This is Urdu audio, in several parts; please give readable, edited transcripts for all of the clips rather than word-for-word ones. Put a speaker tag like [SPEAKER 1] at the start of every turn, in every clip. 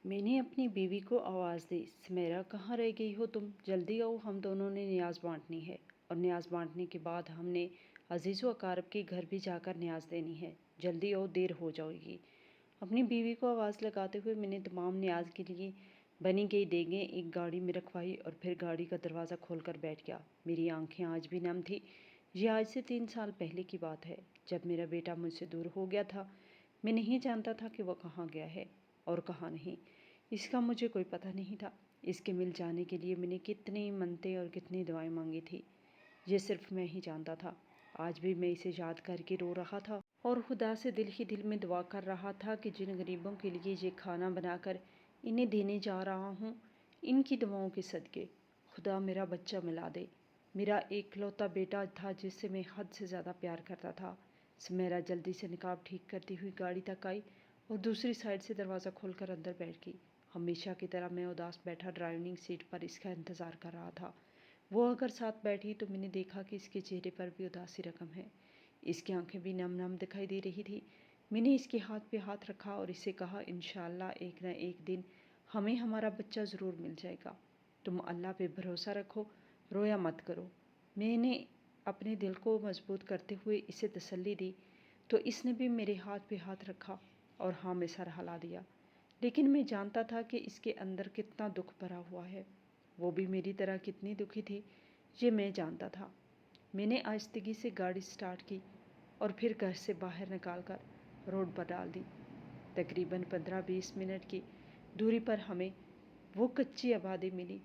[SPEAKER 1] میں نے اپنی بیوی کو آواز دی، سمیرا کہاں رہ گئی ہو تم؟ جلدی آؤ، ہم دونوں نے نیاز بانٹنی ہے، اور نیاز بانٹنے کے بعد ہم نے عزیز و اقارب کے گھر بھی جا کر نیاز دینی ہے۔ جلدی آؤ، دیر ہو جائے گی۔ اپنی بیوی کو آواز لگاتے ہوئے میں نے تمام نیاز کے لیے بنی گئی دیگیں ایک گاڑی میں رکھوائی اور پھر گاڑی کا دروازہ کھول کر بیٹھ گیا۔ میری آنکھیں آج بھی نم تھی۔ یہ آج سے 3 سال پہلے کی بات ہے، جب میرا بیٹا مجھ سے دور ہو گیا تھا۔ میں نہیں جانتا تھا کہ وہ کہاں گیا ہے اور کہاں نہیں۔ اس کا مجھے کوئی پتہ نہیں تھا۔ اس کے مل جانے کے لیے میں نے کتنی منتیں اور کتنی دعائیں مانگی تھی، یہ صرف میں ہی جانتا تھا۔ آج بھی میں اسے یاد کر کے رو رہا تھا اور خدا سے دل ہی دل میں دعا کر رہا تھا کہ جن غریبوں کے لیے یہ کھانا بنا کر انہیں دینے جا رہا ہوں، ان کی دعاؤں کے صدقے خدا میرا بچہ ملا دے۔ میرا ایک لوتا بیٹا تھا جس سے میں حد سے زیادہ پیار کرتا تھا۔ سمیرا جلدی سے نقاب ٹھیک کرتی ہوئی گاڑی تک آئی اور دوسری سائڈ سے دروازہ کھول کر اندر بیٹھ گئی۔ ہمیشہ کی طرح میں اداس بیٹھا ڈرائیونگ سیٹ پر اس کا انتظار کر رہا تھا۔ وہ اگر ساتھ بیٹھی تو میں نے دیکھا کہ اس کے چہرے پر بھی اداسی رقم ہے۔ اس کی آنکھیں بھی نم نم دکھائی دے رہی تھی۔ میں نے اس کے ہاتھ پہ ہاتھ رکھا اور اسے کہا، انشاءاللہ ایک نہ ایک دن ہمیں ہمارا بچہ ضرور مل جائے گا۔ تم اللہ پہ بھروسہ رکھو، رویا مت کرو۔ میں نے اپنے دل کو مضبوط کرتے ہوئے اسے تسلی دی تو اس نے بھی میرے ہاتھ پہ ہاتھ رکھا اور ہاں میں سر ہلا دیا۔ لیکن میں جانتا تھا کہ اس کے اندر کتنا دکھ بھرا ہوا ہے۔ وہ بھی میری طرح کتنی دکھی تھی، یہ میں جانتا تھا۔ میں نے آہستگی سے گاڑی سٹارٹ کی اور پھر گھر سے باہر نکال کر روڈ پر ڈال دی۔ تقریباً 15-20 منٹ کی دوری پر ہمیں وہ کچی آبادی ملی۔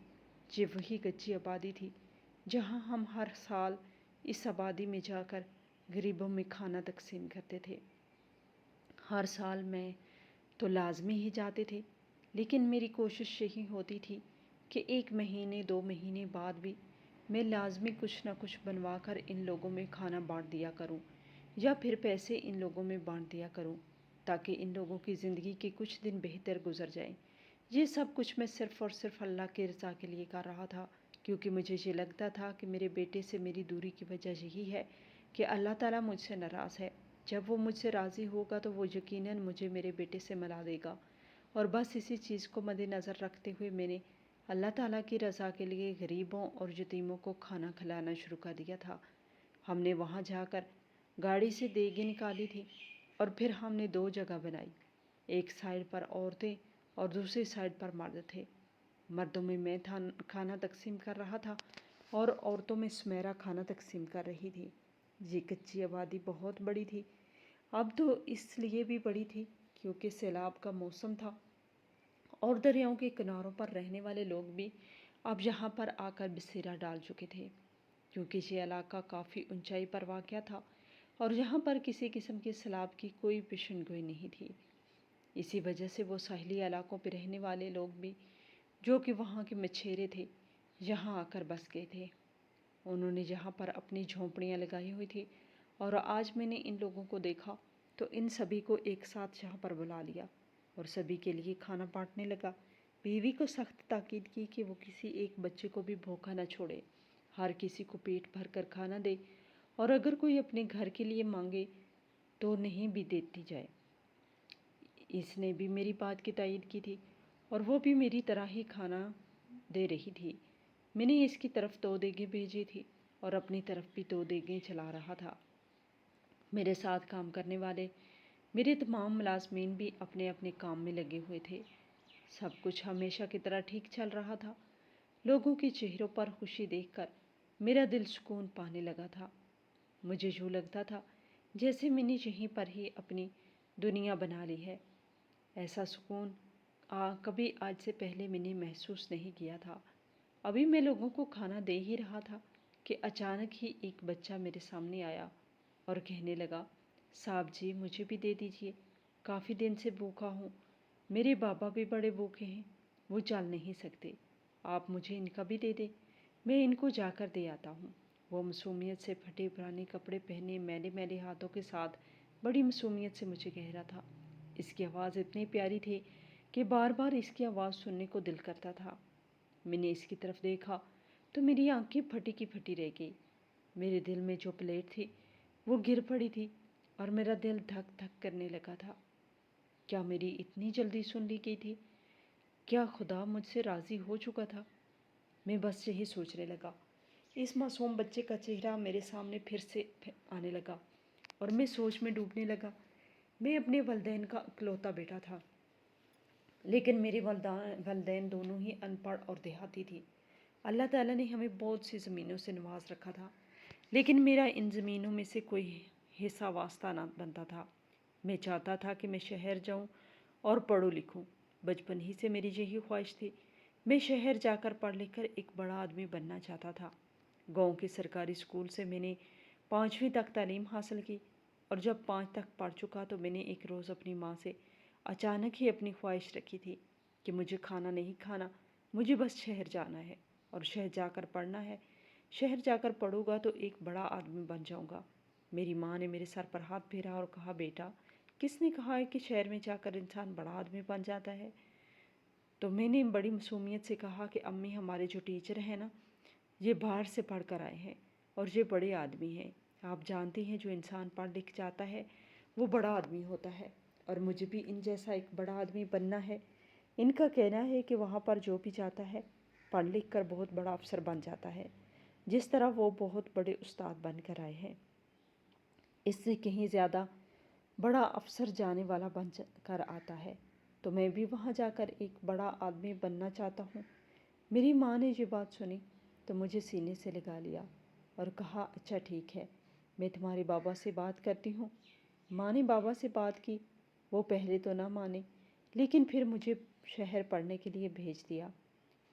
[SPEAKER 1] یہ وہی کچی آبادی تھی جہاں ہم ہر سال اس آبادی میں جا کر غریبوں میں کھانا تقسیم کرتے تھے۔ ہر سال میں تو لازمی ہی جاتے تھے، لیکن میری کوشش یہی ہوتی تھی کہ 1 مہینے 2 مہینے بعد بھی میں لازمی کچھ نہ کچھ بنوا کر ان لوگوں میں کھانا بانٹ دیا کروں یا پھر پیسے ان لوگوں میں بانٹ دیا کروں تاکہ ان لوگوں کی زندگی کے کچھ دن بہتر گزر جائیں۔ یہ سب کچھ میں صرف اور صرف اللہ کی رضا کے لیے کر رہا تھا، کیونکہ مجھے یہ لگتا تھا کہ میرے بیٹے سے میری دوری کی وجہ یہی ہے کہ اللہ تعالیٰ مجھ سے ناراض ہے۔ جب وہ مجھ سے راضی ہوگا تو وہ یقیناً مجھے میرے بیٹے سے ملا دے گا، اور بس اسی چیز کو مد نظر رکھتے ہوئے میں نے اللہ تعالیٰ کی رضا کے لیے غریبوں اور یتیموں کو کھانا کھلانا شروع کر دیا تھا۔ ہم نے وہاں جا کر گاڑی سے دیگیں نکالی تھی اور پھر ہم نے 2 جگہ بنائی، ایک سائڈ پر عورتیں اور دوسری سائڈ پر مرد تھے۔ مردوں میں کھانا تقسیم کر رہا تھا اور عورتوں میں سمیرا کھانا تقسیم کر رہی تھی۔ یہ کچی آبادی بہت بڑی تھی، اب تو اس لیے بھی بڑی تھی کیونکہ سیلاب کا موسم تھا اور دریاؤں کے کناروں پر رہنے والے لوگ بھی اب یہاں پر آ کر بسیرا ڈال چکے تھے، کیونکہ یہ علاقہ کافی اونچائی پر واقع تھا اور یہاں پر کسی قسم کے سیلاب کی کوئی پیشن گوئی نہیں تھی۔ اسی وجہ سے وہ ساحلی علاقوں پہ رہنے والے لوگ بھی، جو کہ وہاں کے مچھیرے تھے، یہاں آ کر بس گئے تھے۔ انہوں نے یہاں پر اپنی جھونپڑیاں لگائی ہوئی تھی اور آج میں نے ان لوگوں کو دیکھا تو ان سبھی کو ایک ساتھ یہاں پر بلا لیا اور سبھی کے لیے کھانا بانٹنے لگا۔ بیوی کو سخت تاکید کی کہ وہ کسی ایک بچے کو بھی بھوکا نہ چھوڑے، ہر کسی کو پیٹ بھر کر کھانا دے اور اگر کوئی اپنے گھر کے لیے مانگے تو نہیں بھی دیتی جائے۔ اس نے بھی میری بات کی تائید کی تھی اور وہ بھی میری طرح ہی کھانا دے رہی تھی۔ میں نے اس کی طرف 2 دیگیں بھیجی تھی اور اپنی طرف بھی 2 دیگیں چلا رہا تھا۔ میرے ساتھ کام کرنے والے میرے تمام ملازمین بھی اپنے اپنے کام میں لگے ہوئے تھے۔ سب کچھ ہمیشہ کی طرح ٹھیک چل رہا تھا۔ لوگوں کے چہروں پر خوشی دیکھ کر میرا دل سکون پانے لگا تھا۔ مجھے یوں لگتا تھا جیسے میں نے یہیں پر ہی اپنی دنیا بنا لی ہے۔ ایسا سکون کبھی آج سے پہلے میں نے محسوس نہیں کیا تھا۔ ابھی میں لوگوں کو کھانا دے ہی رہا تھا کہ اچانک ہی ایک بچہ میرے سامنے آیا اور کہنے لگا، صاحب جی مجھے بھی دے دیجئے، کافی دن سے بھوکا ہوں، میرے بابا بھی بڑے بھوکے ہیں، وہ چل نہیں سکتے، آپ مجھے ان کا بھی دے دیں، میں ان کو جا کر دے آتا ہوں۔ وہ معصومیت سے پھٹے پرانے کپڑے پہنے میلے میلے ہاتھوں کے ساتھ بڑی معصومیت سے مجھے کہہ رہا تھا۔ اس کی آواز اتنی پیاری تھی کہ بار بار اس کی آواز سننے کو دل کرتا تھا۔ میں نے اس کی طرف دیکھا تو میری آنکھیں پھٹی کی پھٹی رہ گئی۔ میرے دل میں جو پلیٹ تھی وہ گر پڑی تھی اور میرا دل دھک دھک کرنے لگا تھا۔ کیا میری اتنی جلدی سن لی گئی تھی؟ کیا خدا مجھ سے راضی ہو چکا تھا؟ میں بس یہی سوچنے لگا۔ اس معصوم بچے کا چہرہ میرے سامنے پھر سے آنے لگا اور میں سوچ میں ڈوبنے لگا۔ میں اپنے والدین کا اکلوتا بیٹا تھا، لیکن میرے والدین دونوں ہی ان پڑھ اور دیہاتی تھی۔ اللہ تعالیٰ نے ہمیں بہت سی زمینوں سے نواز رکھا تھا، لیکن میرا ان زمینوں میں سے کوئی حصہ واسطہ نہ بنتا تھا۔ میں چاہتا تھا کہ میں شہر جاؤں اور پڑھوں لکھوں۔ بچپن ہی سے میری یہی خواہش تھی۔ میں شہر جا کر پڑھ لکھ کر ایک بڑا آدمی بننا چاہتا تھا۔ گاؤں کے سرکاری اسکول سے میں نے 5ویں تک تعلیم حاصل کی، اور جب 5 تک پڑھ چکا تو میں نے ایک روز اپنی ماں سے اچانک ہی اپنی خواہش رکھی تھی کہ مجھے کھانا نہیں کھانا، مجھے بس شہر جانا ہے اور شہر جا کر پڑھنا ہے۔ شہر جا کر پڑھوں گا تو ایک بڑا آدمی بن جاؤں گا۔ میری ماں نے میرے سر پر ہاتھ پھیرا اور کہا، بیٹا، کس نے کہا ہے کہ شہر میں جا کر انسان بڑا آدمی بن جاتا ہے؟ تو میں نے بڑی معصومیت سے کہا کہ امی، ہمارے جو ٹیچر ہیں نا، یہ باہر سے پڑھ کر آئے ہیں اور یہ بڑے آدمی ہیں۔ آپ جانتی ہیں جو انسان پڑھ لکھ جاتا ہے وہ بڑا آدمی ہوتا ہے، اور مجھے بھی ان جیسا ایک بڑا آدمی بننا ہے۔ ان کا کہنا ہے کہ وہاں پر جو بھی جاتا ہے پڑھ لکھ کر بہت بڑا افسر بن جاتا ہے، جس طرح وہ بہت بڑے استاد بن کر آئے ہیں۔ اس سے کہیں زیادہ بڑا افسر جانے والا بن کر آتا ہے، تو میں بھی وہاں جا کر ایک بڑا آدمی بننا چاہتا ہوں۔ میری ماں نے یہ بات سنی تو مجھے سینے سے لگا لیا اور کہا، اچھا ٹھیک ہے، میں تمہارے بابا سے بات کرتی ہوں۔ ماں نے بابا سے بات کی۔ وہ پہلے تو نہ مانے، لیکن پھر مجھے شہر پڑھنے کے لیے بھیج دیا۔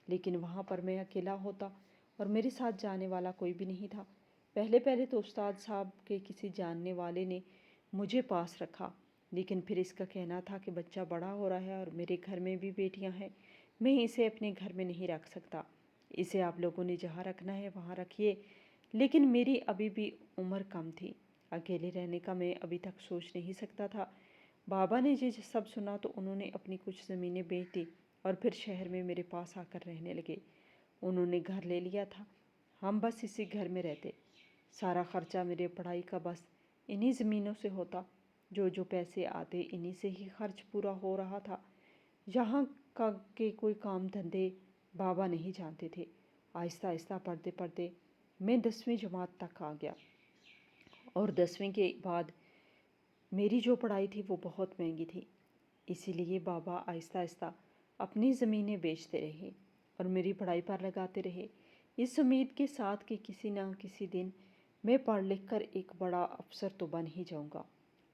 [SPEAKER 1] لیکن وہاں پر میں اکیلا ہوتا اور میرے ساتھ جانے والا کوئی بھی نہیں تھا۔ پہلے تو استاد صاحب کے کسی جاننے والے نے مجھے پاس رکھا، لیکن پھر اس کا کہنا تھا کہ بچہ بڑا ہو رہا ہے اور میرے گھر میں بھی بیٹیاں ہیں، میں اسے اپنے گھر میں نہیں رکھ سکتا، اسے آپ لوگوں نے جہاں رکھنا ہے وہاں رکھیے۔ لیکن میری ابھی بھی عمر کم تھی، اکیلے رہنے کا میں ابھی تک سوچ نہیں سکتا تھا۔ بابا نے یہ سب سنا تو انہوں نے اپنی کچھ زمینیں بیچ دی اور پھر شہر میں میرے پاس آ کر رہنے لگے۔ انہوں نے گھر لے لیا تھا، ہم بس اسی گھر میں رہتے۔ سارا خرچہ میرے پڑھائی کا بس انہی زمینوں سے ہوتا، جو پیسے آتے انہی سے ہی خرچ پورا ہو رہا تھا۔ یہاں کا کہ کوئی کام دھندے بابا نہیں جانتے تھے۔ آہستہ آہستہ پڑھتے پڑھتے میں 10ویں جماعت تک آ گیا، اور 10ویں کے بعد میری جو پڑھائی تھی وہ بہت مہنگی تھی، اسی لیے بابا آہستہ آہستہ اپنی زمینیں بیچتے رہے اور میری پڑھائی پر لگاتے رہے، اس امید کے ساتھ کہ کسی نہ کسی دن میں پڑھ لکھ کر ایک بڑا افسر تو بن ہی جاؤں گا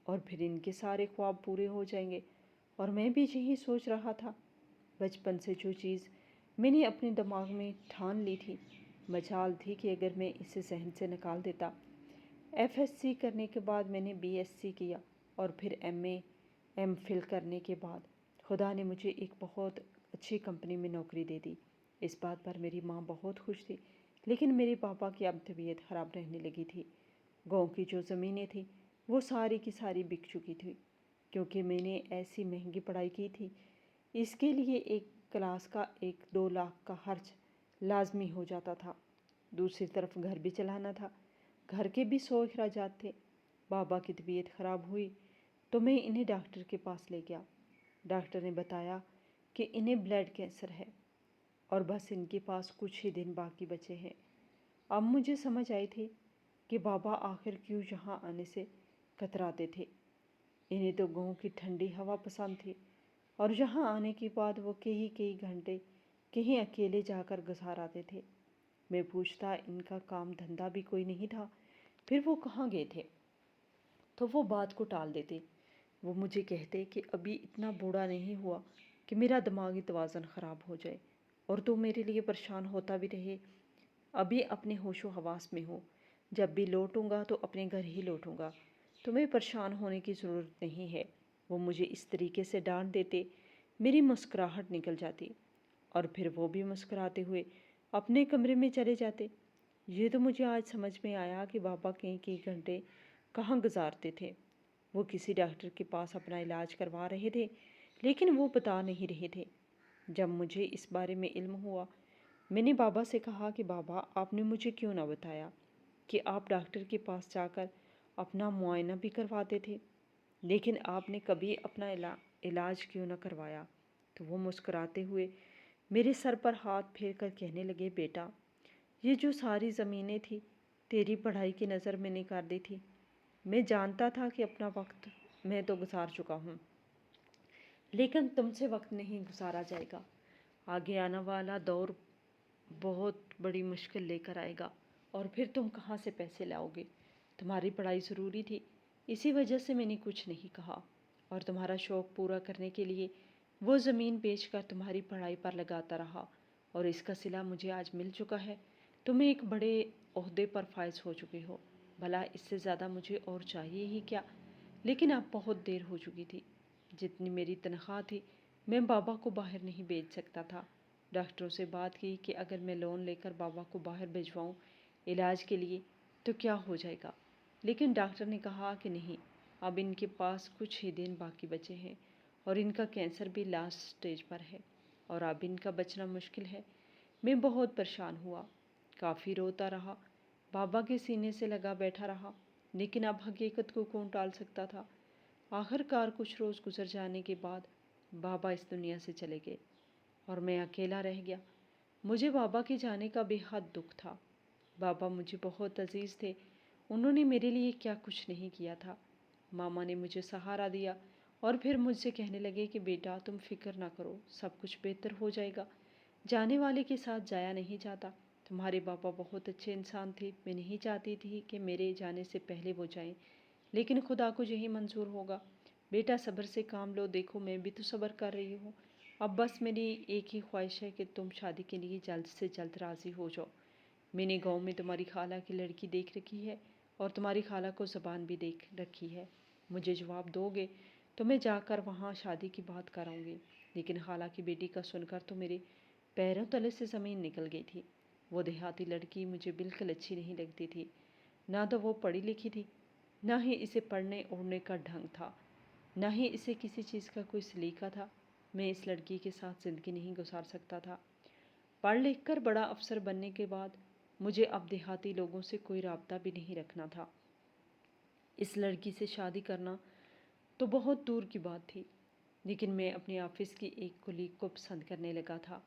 [SPEAKER 1] اور پھر ان کے سارے خواب پورے ہو جائیں گے۔ اور میں بھی یہی سوچ رہا تھا۔ بچپن سے جو چیز میں نے اپنے دماغ میں ٹھان لی تھی، مجال تھی کہ اگر میں اسے ذہن سے نکال دیتا۔ FSC کرنے کے بعد میں نے BSc کیا اور پھر MA MPhil کرنے کے بعد خدا نے مجھے ایک بہت اچھی کمپنی میں نوکری دے دی۔ اس بات پر میری ماں بہت خوش تھی، لیکن میرے پاپا کی اب طبیعت خراب رہنے لگی تھی۔ گاؤں کی جو زمینیں تھیں وہ ساری کی ساری بک چکی تھی، کیونکہ میں نے ایسی مہنگی پڑھائی کی تھی۔ اس کے لیے ایک کلاس کا 1-2 لاکھ کا خرچ لازمی ہو جاتا تھا۔ دوسری طرف گھر بھی چلانا تھا، گھر کے بھی 100 اخراجات تھے۔ بابا کی طبیعت خراب ہوئی تو میں انہیں ڈاکٹر کے پاس لے گیا۔ ڈاکٹر نے بتایا کہ انہیں بلڈ کینسر ہے اور بس ان کے پاس کچھ ہی دن باقی بچے ہیں۔ اب مجھے سمجھ آئی تھی کہ بابا آخر کیوں یہاں آنے سے کتراتے تھے۔ انہیں تو گاؤں کی ٹھنڈی ہوا پسند تھی، اور یہاں آنے کے بعد وہ کئی گھنٹے کہیں اکیلے جا کر گزار آتے تھے۔ میں پوچھتا ان کا کام دھندا بھی کوئی نہیں تھا، پھر وہ کہاں گئے تھے، تو وہ بات کو ٹال دیتے۔ وہ مجھے کہتے کہ ابھی اتنا بوڑھا نہیں ہوا کہ میرا دماغی توازن خراب ہو جائے اور تو میرے لیے پریشان ہوتا بھی رہے، ابھی اپنے ہوش و حواس میں ہو، جب بھی لوٹوں گا تو اپنے گھر ہی لوٹوں گا، تمہیں پریشان ہونے کی ضرورت نہیں ہے۔ وہ مجھے اس طریقے سے ڈانٹ دیتے، میری مسکراہٹ نکل جاتی اور پھر وہ بھی مسکراتے ہوئے اپنے کمرے میں چلے جاتے۔ یہ تو مجھے آج سمجھ میں آیا کہ بابا کئی گھنٹے کہاں گزارتے تھے۔ وہ کسی ڈاکٹر کے پاس اپنا علاج کروا رہے تھے، لیکن وہ بتا نہیں رہے تھے۔ جب مجھے اس بارے میں علم ہوا، میں نے بابا سے کہا کہ بابا، آپ نے مجھے کیوں نہ بتایا کہ آپ ڈاکٹر کے پاس جا کر اپنا معائنہ بھی کرواتے تھے، لیکن آپ نے کبھی اپنا علاج کیوں نہ کروایا؟ تو وہ مسکراتے ہوئے میرے سر پر ہاتھ پھیر کر کہنے لگے، بیٹا یہ جو ساری زمینیں تھی تیری پڑھائی کی نظر میں نے کر دی تھی۔ میں جانتا تھا کہ اپنا وقت میں تو گزار چکا ہوں، لیکن تم سے وقت نہیں گزارا جائے گا۔ آگے آنے والا دور بہت بڑی مشکل لے کر آئے گا، اور پھر تم کہاں سے پیسے لاؤ گے؟ تمہاری پڑھائی ضروری تھی، اسی وجہ سے میں نے کچھ نہیں کہا، اور تمہارا شوق پورا کرنے کے لیے وہ زمین بیچ کر تمہاری پڑھائی پر لگاتا رہا، اور اس کا صلہ مجھے آج مل چکا ہے۔ تم ایک بڑے عہدے پر فائز ہو چکے ہو، بھلا اس سے زیادہ مجھے اور چاہیے ہی کیا؟ لیکن اب بہت دیر ہو چکی تھی۔ جتنی میری تنخواہ تھی میں بابا کو باہر نہیں بھیج سکتا تھا۔ ڈاکٹروں سے بات کی کہ اگر میں لون لے کر بابا کو باہر بھیجواؤں علاج کے لیے تو کیا ہو جائے گا، لیکن ڈاکٹر نے کہا کہ نہیں، اب ان کے پاس کچھ ہی دن باقی بچے ہیں، اور ان کا کینسر بھی لاسٹ سٹیج پر ہے، اور اب ان کا بچنا مشکل ہے۔ میں بہت پریشان ہوا، کافی روتا رہا، بابا کے سینے سے لگا بیٹھا رہا، لیکن اب حقیقت کو کون ٹال سکتا تھا؟ آخر کار کچھ روز گزر جانے کے بعد بابا اس دنیا سے چلے گئے، اور میں اکیلا رہ گیا۔ مجھے بابا کے جانے کا بے حد دکھ تھا۔ بابا مجھے بہت عزیز تھے، انہوں نے میرے لیے کیا کچھ نہیں کیا تھا۔ ماما نے مجھے سہارا دیا، اور پھر مجھ سے کہنے لگے کہ بیٹا تم فکر نہ کرو، سب کچھ بہتر ہو جائے گا، جانے والے کے ساتھ جایا نہیں جاتا۔ تمہارے بابا بہت اچھے انسان تھے، میں نہیں چاہتی تھی کہ میرے جانے سے پہلے وہ جائیں، لیکن خدا کو یہی منظور ہوگا۔ بیٹا صبر سے کام لو، دیکھو میں بھی تو صبر کر رہی ہوں، اب بس میری ایک ہی خواہش ہے کہ تم شادی کے لیے جلد سے جلد راضی ہو جاؤ۔ میں نے گاؤں میں تمہاری خالہ کی لڑکی دیکھ رکھی ہے، اور تمہاری خالہ کو زبان بھی دیکھ رکھی ہے۔ مجھے جواب دو گے تو میں جا کر وہاں شادی کی بات کراؤں گی۔ لیکن خالہ کی بیٹی کا سن کر تو میرے پیروں تلے سے زمین نکل گئی تھی۔ وہ دیہاتی لڑکی مجھے بالکل اچھی نہیں لگتی تھی، نہ تو وہ پڑھی لکھی تھی، نہ ہی اسے پڑھنے اوڑھنے کا ڈھنگ تھا، نہ ہی اسے کسی چیز کا کوئی سلیقہ تھا۔ میں اس لڑکی کے ساتھ زندگی نہیں گزار سکتا تھا۔ پڑھ لکھ کر بڑا افسر بننے کے بعد مجھے اب دیہاتی لوگوں سے کوئی رابطہ بھی نہیں رکھنا تھا۔ اس لڑکی سے شادی کرنا تو بہت دور کی بات تھی، لیکن میں اپنے آفس کی ایک کولیگ کو پسند کرنے لگا تھا،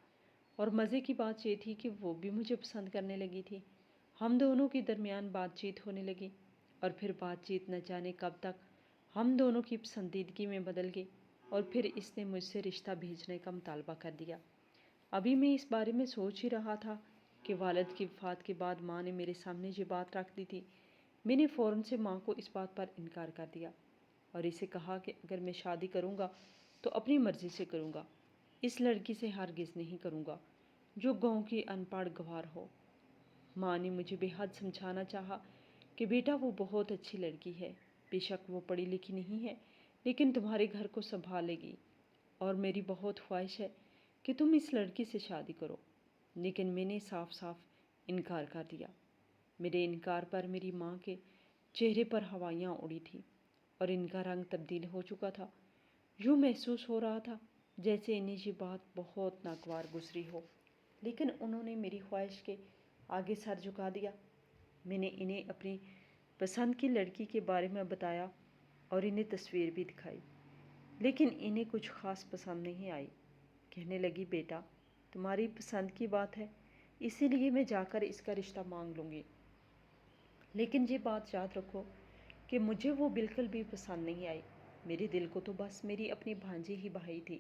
[SPEAKER 1] اور مزے کی بات یہ تھی کہ وہ بھی مجھے پسند کرنے لگی تھی۔ ہم دونوں کے درمیان بات چیت ہونے لگی، اور پھر بات چیت نہ جانے کب تک ہم دونوں کی پسندیدگی میں بدل گئی، اور پھر اس نے مجھ سے رشتہ بھیجنے کا مطالبہ کر دیا۔ ابھی میں اس بارے میں سوچ ہی رہا تھا کہ والد کی وفات کے بعد ماں نے میرے سامنے یہ بات رکھ دی تھی۔ میں نے فوراً سے ماں کو اس بات پر انکار کر دیا، اور اسے کہا کہ اگر میں شادی کروں گا تو اپنی مرضی سے کروں گا، اس لڑکی سے ہرگز نہیں کروں گا جو گاؤں کی ان پڑھ گنوار ہو۔ ماں نے مجھے بے حد سمجھانا چاہا کہ بیٹا وہ بہت اچھی لڑکی ہے، بے شک وہ پڑھی لکھی نہیں ہے، لیکن تمہارے گھر کو سنبھالے گی، اور میری بہت خواہش ہے کہ تم اس لڑکی سے شادی کرو۔ لیکن میں نے صاف صاف انکار کر دیا۔ میرے انکار پر میری ماں کے چہرے پر ہوائیاں اڑی تھیں، اور ان کا رنگ تبدیل ہو چکا تھا۔ یوں محسوس ہو رہا تھا جیسے انہیں یہ بات بہت ناگوار گزری ہو، لیکن انہوں نے میری خواہش کے آگے سر جھکا دیا۔ میں نے انہیں اپنی پسند کی لڑکی کے بارے میں بتایا، اور انہیں تصویر بھی دکھائی، لیکن انہیں کچھ خاص پسند نہیں آئی۔ کہنے لگی، بیٹا تمہاری پسند کی بات ہے، اسی لیے میں جا کر اس کا رشتہ مانگ لوں گی، لیکن یہ بات یاد رکھو کہ مجھے وہ بالکل بھی پسند نہیں آئی۔ میرے دل کو تو بس میری اپنی بھانجی ہی بھائی تھی،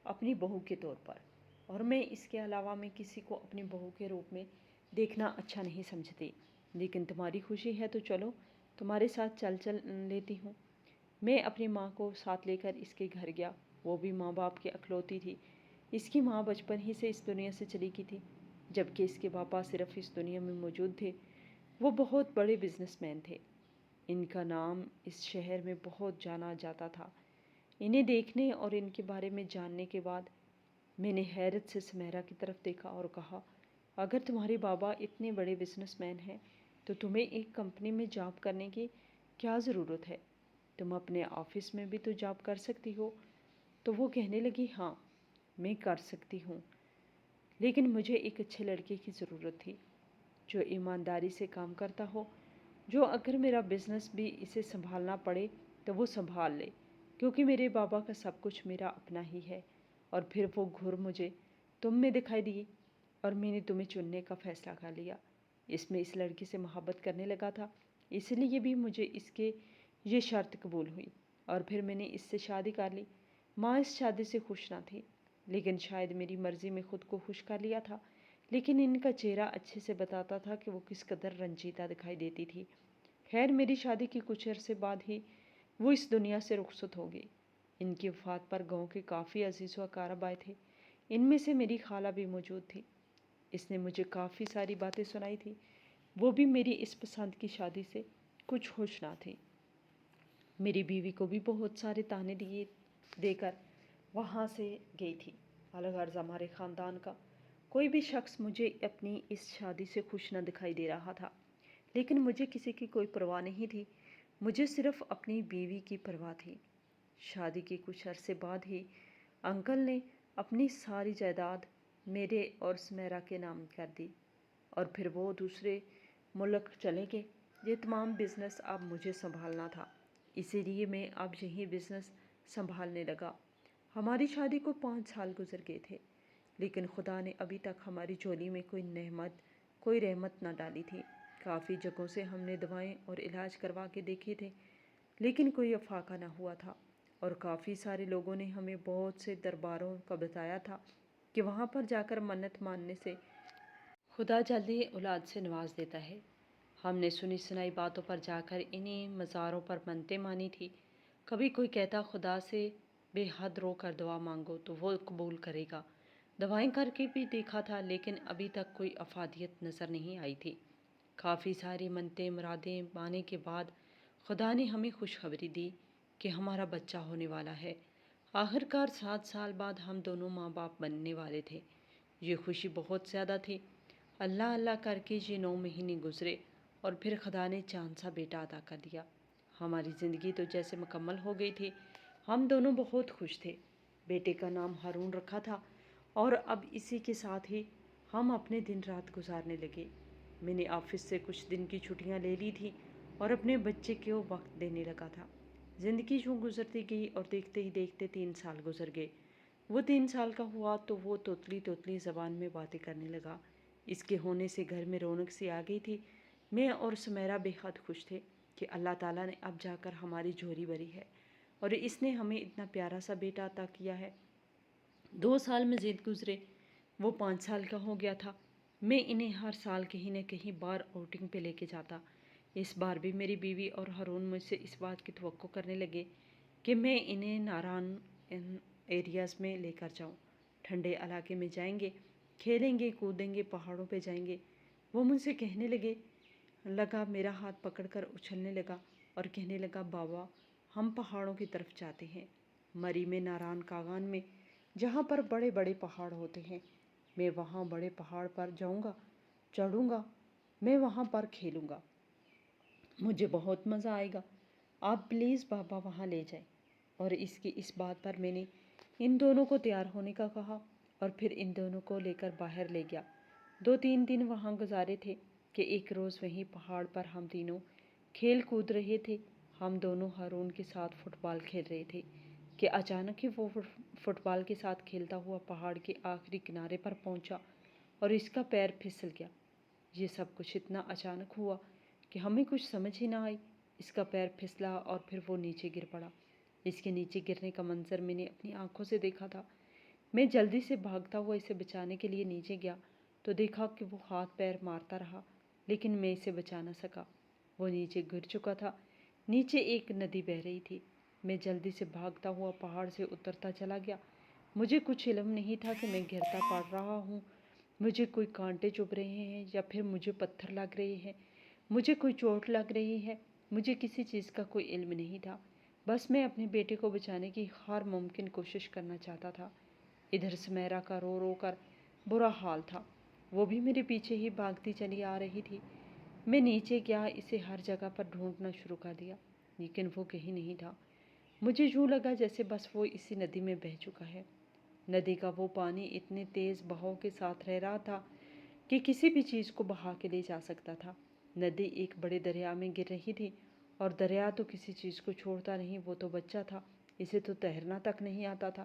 [SPEAKER 1] اپنی بہو کے طور پر، اور میں اس کے علاوہ میں کسی کو اپنی بہو کے روپ میں دیکھنا اچھا نہیں سمجھتی۔ لیکن تمہاری خوشی ہے تو چلو، تمہارے ساتھ چل لیتی ہوں۔ میں اپنی ماں کو ساتھ لے کر اس کے گھر گیا۔ وہ بھی ماں باپ کی اکلوتی تھی۔ اس کی ماں بچپن ہی سے اس دنیا سے چلی گئی تھی، جبکہ اس کے پاپا صرف اس دنیا میں موجود تھے۔ وہ بہت بڑے بزنس مین تھے، ان کا نام اس شہر میں بہت جانا جاتا تھا۔ انہیں دیکھنے اور ان کے بارے میں جاننے کے بعد میں نے حیرت سے سمیرا کی طرف دیکھا اور کہا، اگر تمہارے بابا اتنے بڑے بزنس مین ہیں تو تمہیں ایک کمپنی میں جاب کرنے کی کیا ضرورت ہے؟ تم اپنے آفس میں بھی تو جاب کر سکتی ہو۔ تو وہ کہنے لگی، ہاں میں کر سکتی ہوں، لیکن مجھے ایک اچھے لڑکے کی ضرورت تھی جو ایمانداری سے کام کرتا ہو، جو اگر میرا بزنس بھی اسے سنبھالنا پڑے تو وہ سنبھال لے، کیونکہ میرے بابا کا سب کچھ میرا اپنا ہی ہے، اور پھر وہ گھر مجھے تم میں دکھائی دیے اور میں نے تمہیں چننے کا فیصلہ کر لیا۔ اس میں اس لڑکی سے محبت کرنے لگا تھا، اس لیے بھی مجھے اس کے یہ شرط قبول ہوئی اور پھر میں نے اس سے شادی کر لی۔ ماں اس شادی سے خوش نہ تھی، لیکن شاید میری مرضی میں خود کو خوش کر لیا تھا، لیکن ان کا چہرہ اچھے سے بتاتا تھا کہ وہ کس قدر رنجیدہ دکھائی دیتی تھی۔ خیر میری شادی کی کچھ عرصے بعد ہی وہ اس دنیا سے رخصت ہو گئی۔ ان کی وفات پر گاؤں کے کافی عزیز و اقارب آئے تھے، ان میں سے میری خالہ بھی موجود تھی۔ اس نے مجھے کافی ساری باتیں سنائی تھی، وہ بھی میری اس پسند کی شادی سے کچھ خوش نہ تھی۔ میری بیوی کو بھی بہت سارے تانے دے کر وہاں سے گئی تھی۔ الغرض ہمارے خاندان کا کوئی بھی شخص مجھے اپنی اس شادی سے خوش نہ دکھائی دے رہا تھا، لیکن مجھے کسی کی کوئی پرواہ نہیں تھی، مجھے صرف اپنی بیوی کی پرواہ تھی۔ شادی کے کچھ عرصے بعد ہی انکل نے اپنی ساری جائیداد میرے اور سمیرا کے نام کر دی اور پھر وہ دوسرے ملک چلے گئے۔ یہ تمام بزنس اب مجھے سنبھالنا تھا، اسی لیے میں اب یہی بزنس سنبھالنے لگا۔ ہماری شادی کو 5 سال گزر گئے تھے، لیکن خدا نے ابھی تک ہماری جھولی میں کوئی رحمت نہ ڈالی تھی۔ کافی جگہوں سے ہم نے دوائیں اور علاج کروا کے دیکھے تھے، لیکن کوئی افاقہ نہ ہوا تھا، اور کافی سارے لوگوں نے ہمیں بہت سے درباروں کا بتایا تھا کہ وہاں پر جا کر منت ماننے سے خدا جلدی اولاد سے نواز دیتا ہے۔ ہم نے سنی سنائی باتوں پر جا کر انہیں مزاروں پر منتیں مانی تھی۔ کبھی کوئی کہتا خدا سے بے حد رو کر دعا مانگو تو وہ قبول کرے گا۔ دوائیں کر کے بھی دیکھا تھا، لیکن ابھی تک کوئی افادیت نظر نہیں آئی تھی۔ کافی ساری منتیں مرادیں مانے کے بعد خدا نے ہمیں خوشخبری دی کہ ہمارا بچہ ہونے والا ہے۔ آخرکار 7 سال بعد ہم دونوں ماں باپ بننے والے تھے۔ یہ خوشی بہت زیادہ تھی۔ اللہ اللہ کر کے یہ 9 مہینے گزرے اور پھر خدا نے چاند سا بیٹا عطا کر دیا۔ ہماری زندگی تو جیسے مکمل ہو گئی تھی۔ ہم دونوں بہت خوش تھے۔ بیٹے کا نام ہارون رکھا تھا اور اب اسی کے ساتھ ہی ہم اپنے دن رات گزارنے لگے۔ میں نے آفس سے کچھ دن کی چھٹیاں لے لی تھی اور اپنے بچے کو وقت دینے لگا تھا۔ زندگی یوں گزرتی گئی اور دیکھتے ہی دیکھتے 3 سال گزر گئے۔ وہ 3 سال کا ہوا تو وہ توتلی زبان میں باتیں کرنے لگا۔ اس کے ہونے سے گھر میں رونق سی آ گئی تھی۔ میں اور سمیرا بے حد خوش تھے کہ اللہ تعالیٰ نے اب جا کر ہماری جھولی بھری ہے اور اس نے ہمیں اتنا پیارا سا بیٹا عطا کیا ہے۔ 2 سال مزید گزرے، وہ 5 سال کا ہو گیا تھا۔ میں انہیں ہر سال کہیں نہ کہیں بار آؤٹنگ پہ لے کے جاتا۔ اس بار بھی میری بیوی اور ہارون مجھ سے اس بات کی توقع کرنے لگے کہ میں انہیں ناران ایریاز میں لے کر جاؤں۔ ٹھنڈے علاقے میں جائیں گے، کھیلیں گے کودیں گے، پہاڑوں پہ جائیں گے۔ وہ مجھ سے کہنے لگا میرا ہاتھ پکڑ کر اچھلنے لگا اور کہنے لگا بابا ہم پہاڑوں کی طرف جاتے ہیں، مری میں ناران کاغان میں، جہاں پر بڑے بڑے پہاڑ ہوتے ہیں۔ میں وہاں بڑے پہاڑ پر جاؤں گا، چڑھوں گا، میں وہاں پر کھیلوں گا، مجھے بہت مزہ آئے گا۔ آپ پلیز بابا وہاں لے جائیں۔ اور اس بات پر میں نے ان دونوں کو تیار ہونے کا کہا اور پھر ان دونوں کو لے کر باہر لے گیا۔ 2-3 دن وہاں گزارے تھے کہ ایک روز وہیں پہاڑ پر ہم تینوں کھیل کود رہے تھے۔ ہم دونوں ہارون کے ساتھ فٹ بال کھیل رہے تھے کہ اچانک ہی وہ فٹ بال کے ساتھ کھیلتا ہوا پہاڑ کے آخری کنارے پر پہنچا اور اس کا پیر پھسل گیا۔ یہ سب کچھ اتنا اچانک ہوا کہ ہمیں کچھ سمجھ ہی نہ آئی۔ اس کا پیر پھسلا اور پھر وہ نیچے گر پڑا۔ اس کے نیچے گرنے کا منظر میں نے اپنی آنکھوں سے دیکھا تھا۔ میں جلدی سے بھاگتا ہوا اسے بچانے کے لیے نیچے گیا تو دیکھا کہ وہ ہاتھ پیر مارتا رہا، لیکن میں اسے بچا نہ سکا۔ وہ نیچے گر چکا تھا۔ نیچے ایک ندی بہہ رہی تھی۔ میں جلدی سے بھاگتا ہوا پہاڑ سے اترتا چلا گیا۔ مجھے کچھ علم نہیں تھا کہ میں گرتا پڑ رہا ہوں، مجھے کوئی کانٹے چبھ رہے ہیں یا پھر مجھے پتھر لگ رہے ہیں، مجھے کوئی چوٹ لگ رہی ہے۔ مجھے کسی چیز کا کوئی علم نہیں تھا، بس میں اپنے بیٹے کو بچانے کی ہر ممکن کوشش کرنا چاہتا تھا۔ ادھر سمیرا کا رو رو کر برا حال تھا، وہ بھی میرے پیچھے ہی بھاگتی چلی آ رہی تھی۔ میں نیچے گیا، اسے ہر جگہ پر ڈھونڈنا شروع کر دیا، لیکن وہ کہیں نہیں تھا۔ مجھے یوں لگا جیسے بس وہ اسی ندی میں بہہ چکا ہے۔ ندی کا وہ پانی اتنے تیز بہاؤ کے ساتھ رہ رہا تھا کہ کسی بھی چیز کو بہا کے لے جا سکتا تھا۔ ندی ایک بڑے دریا میں گر رہی تھی اور دریا تو کسی چیز کو چھوڑتا نہیں، وہ تو بچہ تھا، اسے تو تیرنا تک نہیں آتا تھا۔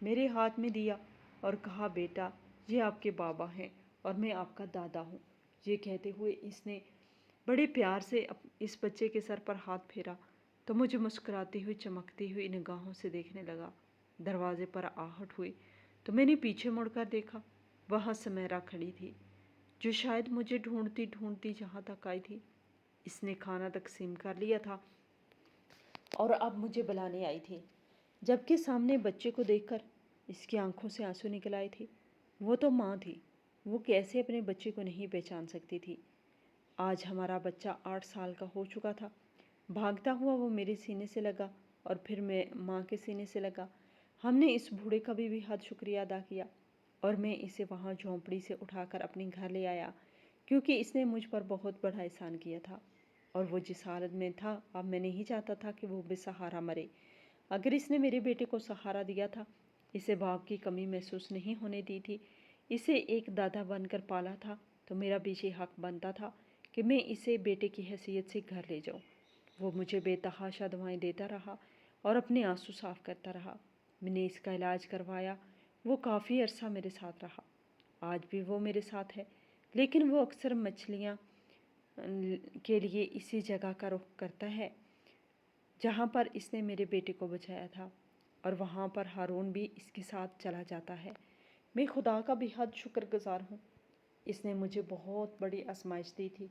[SPEAKER 1] میرے ہاتھ میں دیا اور کہا بیٹا یہ آپ کے بابا ہیں اور میں آپ کا دادا ہوں۔ یہ کہتے ہوئے اس نے بڑے پیار سے اس بچے کے سر پر ہاتھ پھیرا تو مجھے مسکراتی ہوئی چمکتی ہوئی نگاہوں سے دیکھنے لگا۔ دروازے پر آہٹ ہوئی تو میں نے پیچھے مڑ کر دیکھا، وہاں سمیرا کھڑی تھی جو شاید مجھے ڈھونڈتی ڈھونڈتی جہاں تک آئی تھی۔ اس نے کھانا تقسیم کر لیا تھا اور اب مجھے بلانے آئی تھی، جبکہ سامنے بچے کو دیکھ کر اس کی آنکھوں سے آنسو نکل آئے تھے۔ وہ تو ماں تھی، وہ کیسے اپنے بچے کو نہیں پہچان سکتی تھی۔ آج ہمارا بچہ 8 سال کا ہو چکا تھا۔ بھاگتا ہوا وہ میرے سینے سے لگا اور پھر میں ماں کے سینے سے لگا۔ ہم نے اس بوڑھے کا بھی حد شکریہ ادا کیا اور میں اسے وہاں جھونپڑی سے اٹھا کر اپنے گھر لے آیا، کیونکہ اس نے مجھ پر بہت بڑا احسان کیا تھا اور وہ جس حالت میں تھا اب میں نہیں چاہتا تھا کہ وہ بے سہارا مرے۔ اگر اس نے میرے بیٹے کو سہارا دیا تھا، اسے باپ کی کمی محسوس نہیں ہونے دی تھی، اسے ایک دادا بن کر پالا تھا، تو میرا بھی یہ حق بنتا تھا کہ میں اسے بیٹے کی حیثیت سے گھر لے جاؤں۔ وہ مجھے بے تحاشا دعائیں دیتا رہا اور اپنے آنسو صاف کرتا رہا۔ میں نے اس کا علاج کروایا، وہ کافی عرصہ میرے ساتھ رہا۔ آج بھی وہ میرے ساتھ ہے، لیکن وہ اکثر مچھلیاں کے لیے اسی جگہ کا رخ کرتا ہے جہاں پر اس نے میرے بیٹے کو بچایا تھا، اور وہاں پر ہارون بھی اس کے ساتھ چلا جاتا ہے۔ میں خدا کا بے حد شکر گزار ہوں۔ اس نے مجھے بہت بڑی آزمائش دی تھی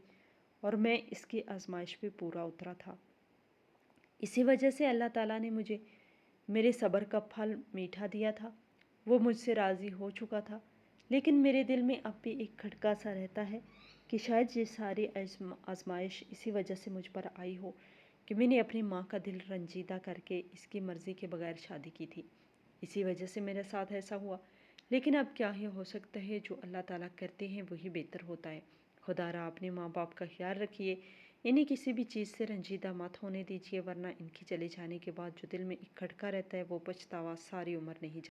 [SPEAKER 1] اور میں اس کی آزمائش پہ پورا اترا تھا۔ اسی وجہ سے اللہ تعالیٰ نے مجھے میرے صبر کا پھل میٹھا دیا تھا۔ وہ مجھ سے راضی ہو چکا تھا، لیکن میرے دل میں اب بھی ایک کھٹکا سا رہتا ہے کہ شاید یہ ساری آزمائش اسی وجہ سے مجھ پر آئی ہو کہ میں نے اپنی ماں کا دل رنجیدہ کر کے اس کی مرضی کے بغیر شادی کی تھی۔ اسی وجہ سے میرے ساتھ ایسا ہوا، لیکن اب کیا ہی ہو سکتا ہے، جو اللہ تعالیٰ کرتے ہیں وہی بہتر ہوتا ہے۔ خدا را اپنے ماں باپ کا خیال رکھیے، انہیں کسی بھی چیز سے رنجیدہ مت ہونے دیجیے، ورنہ ان کے چلے جانے کے بعد جو دل میں ایک کھٹکا رہتا ہے وہ پچھتاوا ساری عمر نہیں جاتا۔